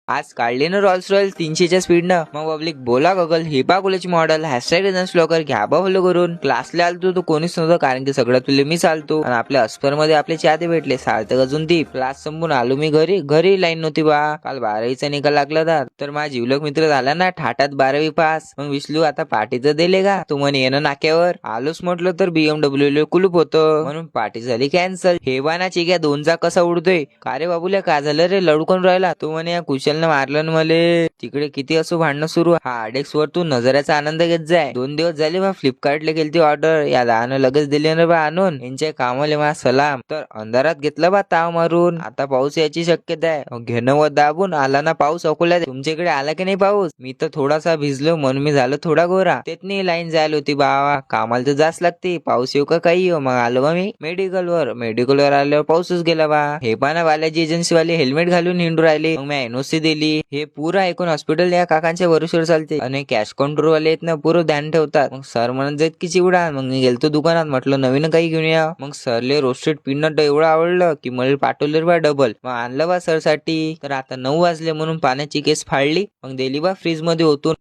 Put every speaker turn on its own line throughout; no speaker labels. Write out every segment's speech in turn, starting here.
आज काढली ना रॉल्स रॉयल 300च्या स्पीडनं. मग पब्लिक बोला गगल हे पा कॉलेज मॉडेल हॅशटॅग लवकर घ्या बा फॉलो करून. क्लासला आलतो तो कोणीच नव्हतं कारण की सगळ्यात पहिले मी चालतो आणि आपल्या अस्पर मध्ये आपले चाहते भेटले सार्थक अजून ती. क्लास संपून आलो मी घरी लाईन नव्हती बा. काल 12वीचा निकाल लागला तर माझा जीवलग मित्र झाला ना ठाटात 12वी पास. मग विसलू आता पार्टीचं दिले का तू म्हणे येणं नाक्यावर. आलोच म्हटलं तर BMW कुलूप होतं म्हणून पार्टी झाली कॅन्सल. हे बाना चिक्या 2चा कसा उडतोय. का रे बाबूल्या काय झालं रे लडकून राहिला. तू म्हणे या कुशलनं मारलं ना मले. तिकडे किती असो भांडणं सुरू. हा आडेक्स वर तू नजराचा आनंद घेत जाय. 2 दिवस झाले बा फ्लिपकार्टला गेलती ऑर्डर. या लहान लगेच दिली ना बा आणून. यांच्या कामाले मा सलाम. तर अंधारात घेतला बा ताव मारून. आता पाऊस याची शक्यता आहे. घेणं व दाबून आला ना पाऊस अकोल्यात. तुमच्याकडे आला की नाही पाऊस. मी तर थोडासा भिजलो म्हणून मी झालो थोडा गोरा. त्यातनी लाईन जायला होती बावा. कामाला तर जास्त लागते पाऊस येऊ का काही येऊ. मग आलो बा मी मेडिकलवर आल्यावर पाऊसच गेला बा. हे पाना बालाजी एजन्सी वाले हेल्मेट घालून हिंडू राहिले. मग मी NOC दिली. हे पुरं ऐकून हॉस्पिटल या काकांच्या भरोश्यावर चालते आणि कॅश काउंटर वाले आहेत ना पुरं ध्यान ठेवतात. मग सर म्हणत जात की चिवडा. मग मी गेलतो दुकानात म्हटलं नवीन काही घेऊन या. मग सरले रोस्टेड पीनट एवढं आवडलं की मला पाठवलं बा डबल. मग आणलं बा सर साठी. तर आता 9 वाजले म्हणून पाण्याची केस फाडली. मग दिली बा फ्रीज मध्ये ओतून.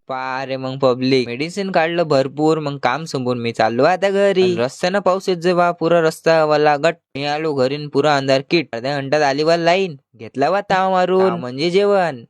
रे मग पब्लिक मेडिसिन काढलं भरपूर. मग काम संपून मी चाललो आता घरी. रस्त्यानं पाऊस येत जे बा पुरा रस्ता वाला गट. मी आलो घरी पुरा अंधार किट. अर्ध्या घंट्यात आली बा लाईन. घेतला बा ताव मारून म्हणजे जेवण.